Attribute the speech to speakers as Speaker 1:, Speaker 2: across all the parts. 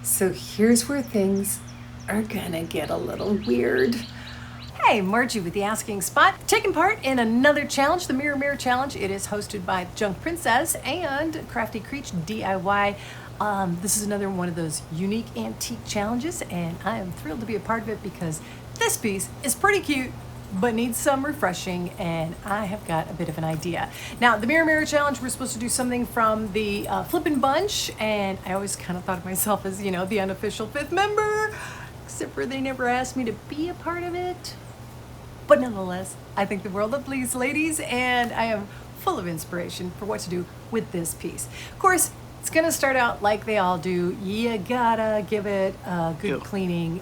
Speaker 1: So here's where things are gonna get a little weird. Hey, Margie with the Asking Spot, taking part in another challenge, the Mirror Mirror Challenge. It is hosted by Junk Princess and Crafty Creech DIY. This is another one of those unique antique challenges, and I am thrilled to be a part of it because this piece is pretty cute, but needs some refreshing, and I have got a bit of an idea. Now, the Mirror Mirror Challenge, we're supposed to do something from the Flippin' Bunch, and I always kind of thought of myself as, the unofficial fifth member, except for they never asked me to be a part of it. But nonetheless, I think the world of these ladies, and I am full of inspiration for what to do with this piece. Of course, it's gonna start out like they all do. You gotta give it a good cleaning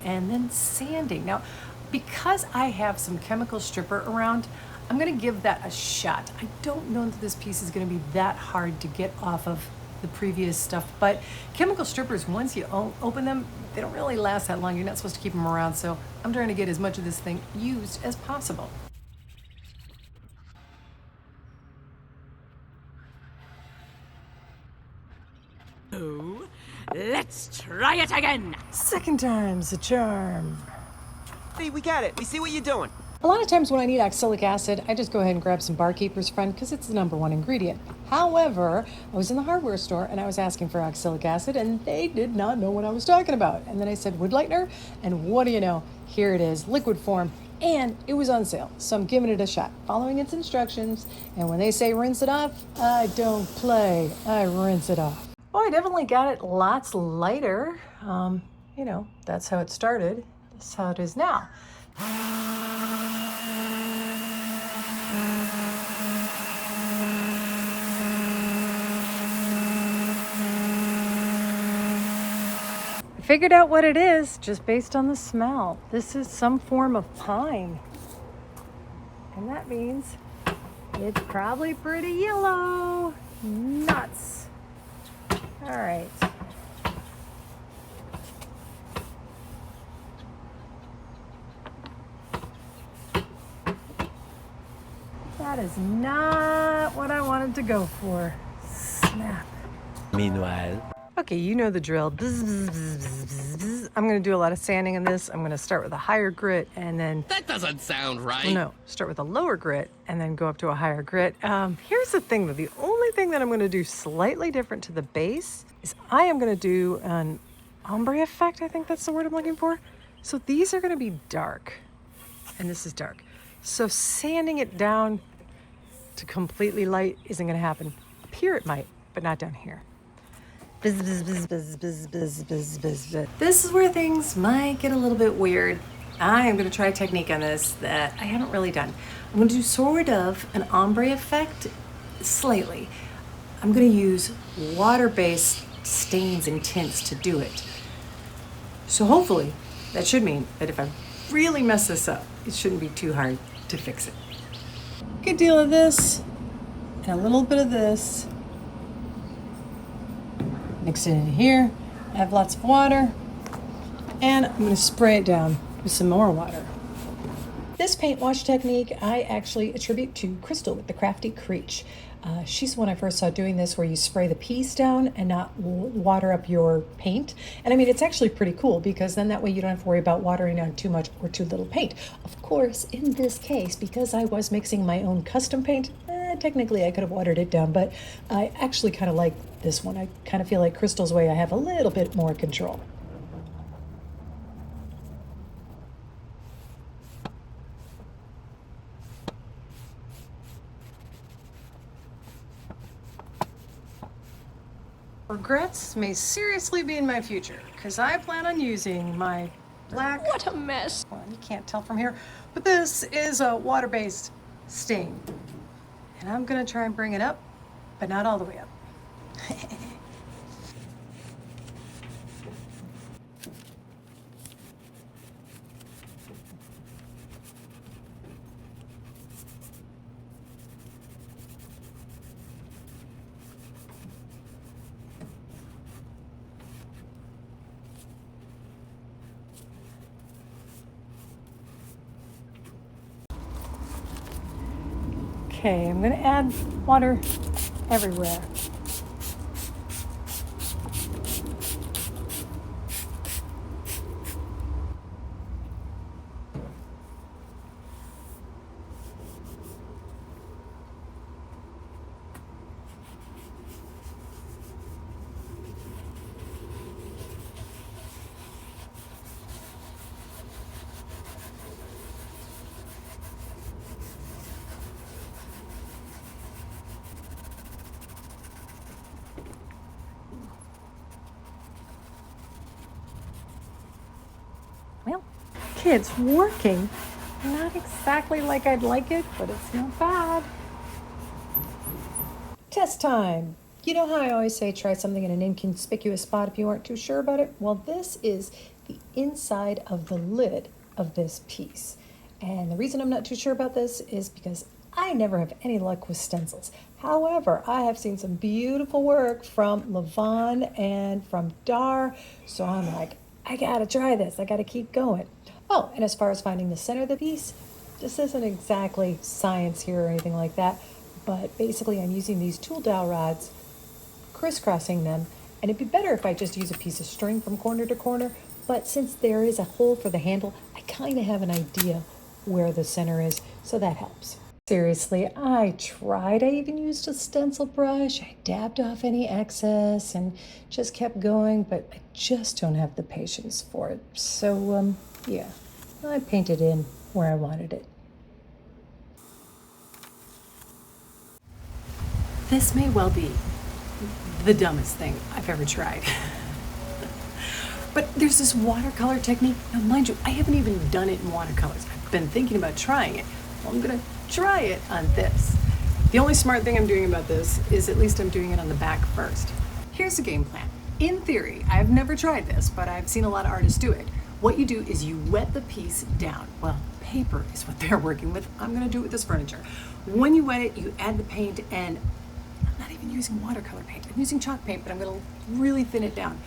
Speaker 1: and then sanding. Now, because I have some chemical stripper around, I'm gonna give that a shot. I don't know that this piece is gonna be that hard to get off of the previous stuff, but chemical strippers, once you open them, they don't really last that long. You're not supposed to keep them around, so I'm trying to get as much of this thing used as possible.
Speaker 2: Oh, let's try it again.
Speaker 1: Second time's a charm.
Speaker 3: Hey, we got it. We see what you're doing.
Speaker 1: A lot of times when I need oxalic acid, I just go ahead and grab some Barkeeper's Friend because it's the #1 ingredient. However, I was in the hardware store and I was asking for oxalic acid and they did not know what I was talking about. And then I said, wood lightener, and what do you know? Here it is, liquid form, and it was on sale. So I'm giving it a shot, following its instructions. And when they say rinse it off, I don't play, I rinse it off. Oh, I definitely got it lots lighter. That's how it started. That's how it is now. I figured out what it is just based on the smell. This is some form of pine. And that means it's probably pretty yellow. Nuts. All right. That is not what I wanted to go for. Snap.
Speaker 3: Meanwhile.
Speaker 1: Okay, you know the drill. Bzz, bzz, bzz, bzz, bzz. I'm gonna do a lot of sanding in this. I'm gonna start with a higher grit and then...
Speaker 4: That doesn't sound right.
Speaker 1: No, start with a lower grit and then go up to a higher grit. Here's the thing though, the only thing that I'm gonna do slightly different to the base is I am gonna do an ombre effect. I think that's the word I'm looking for. So these are gonna be dark and this is dark. So sanding it down to completely light isn't gonna happen. Up here it might, but not down here. Bzz, bzz, bzz, bzz, bzz, bzz, bzz, bzz, bzz. This is where things might get a little bit weird. I am going to try a technique on this that I haven't really done. I'm going to do sort of an ombre effect, slightly. I'm going to use water-based stains and tints to do it. So hopefully that should mean that if I really mess this up, it shouldn't be too hard to fix it. Good deal of this and a little bit of this. Mix it in here, I have lots of water, and I'm gonna spray it down with some more water. This paint wash technique I actually attribute to Crystal with the Crafty Creech. She's the one I first saw doing this where you spray the piece down and not water up your paint. And I mean, it's actually pretty cool because then that way you don't have to worry about watering on too much or too little paint. Of course, in this case, because I was mixing my own custom paint, technically I could have watered it down, but I actually kind of like this one. I kind of feel like Crystal's way, I have a little bit more control. Regrets may seriously be in my future, because I plan on using my black...
Speaker 2: What a mess.
Speaker 1: Well, you can't tell from here, but this is a water-based stain. And I'm gonna try and bring it up, but not all the way up. Okay, I'm gonna add water everywhere. Okay, it's working. Not exactly like I'd like it, but it's not bad. Test time. You know how I always say try something in an inconspicuous spot if you aren't too sure about it? Well, this is the inside of the lid of this piece. And the reason I'm not too sure about this is because I never have any luck with stencils. However, I have seen some beautiful work from Levon and from Dar, so I'm like, I gotta try this. I gotta keep going. Oh, and as far as finding the center of the piece, this isn't exactly science here or anything like that, but basically I'm using these tool dowel rods, crisscrossing them, and it'd be better if I just use a piece of string from corner to corner, but since there is a hole for the handle, I kind of have an idea where the center is, so that helps. Seriously, I tried. I even used a stencil brush. I dabbed off any excess and just kept going, but I just don't have the patience for it. So, yeah, I painted in where I wanted it. This may well be the dumbest thing I've ever tried. But there's this watercolor technique. Now, mind you, I haven't even done it in watercolors. I've been thinking about trying it. Well, I'm gonna try it on this. The only smart thing I'm doing about this is at least I'm doing it on the back first. Here's the game plan. In theory, I've never tried this, but I've seen a lot of artists do it. What you do is you wet the piece down. Well, paper is what they're working with. I'm gonna do it with this furniture. When you wet it, you add the paint, and I'm not even using watercolor paint. I'm using chalk paint, but I'm gonna really thin it down.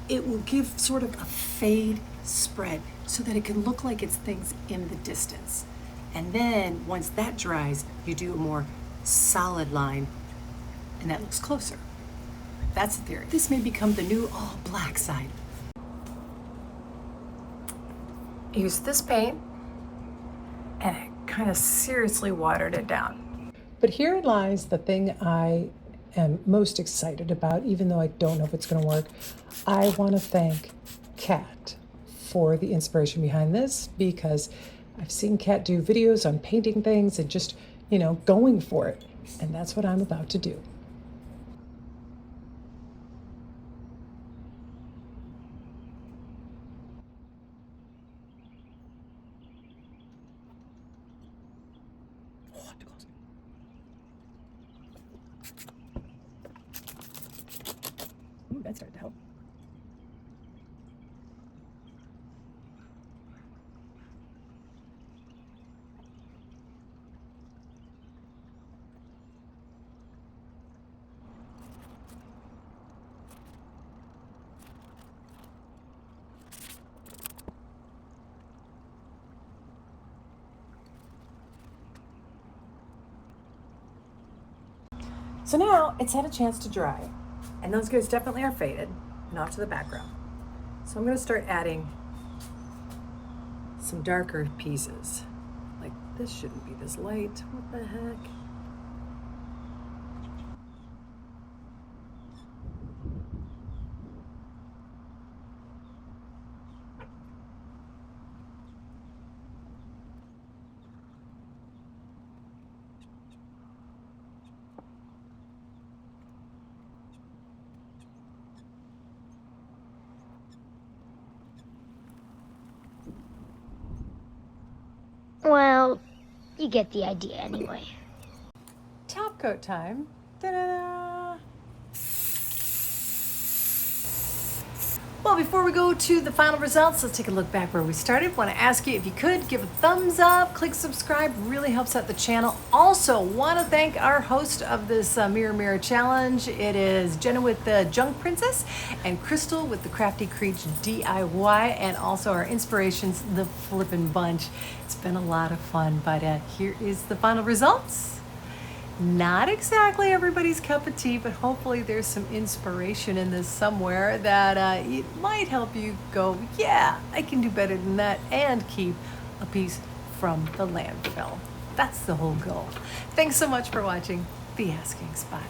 Speaker 1: It will give sort of a fade spread so that it can look like it's things in the distance. And then once that dries, you do a more solid line, and that looks closer. That's the theory. This may become the new all black side. I used this paint, and I kind of seriously watered it down. But here lies the thing I am most excited about, even though I don't know if it's going to work. I want to thank Kat for the inspiration behind this, because I've seen Kat do videos on painting things and just, going for it. And that's what I'm about to do. Ooh, that started to help. So now it's had a chance to dry, and those guys definitely are faded and off to the background. So I'm going to start adding some darker pieces. Like, this shouldn't be this light. What the heck?
Speaker 4: Well, you get the idea anyway.
Speaker 1: Top coat time. Ta-da! Well, before we go to the final results, let's take a look back where we started. Want to ask you if you could give a thumbs up, click subscribe, really helps out the channel. Also, want to thank our host of this Mirror Challenge. It is Jenna with the Junk Princess and Crystal with the Crafty Creech DIY, and also our inspirations, the Flippin' Bunch. It's been a lot of fun, but here is the final results. Not exactly everybody's cup of tea, but hopefully there's some inspiration in this somewhere that it might help you go, yeah, I can do better than that, and keep a piece from the landfill. That's the whole goal. Thanks so much for watching The Asking Spot.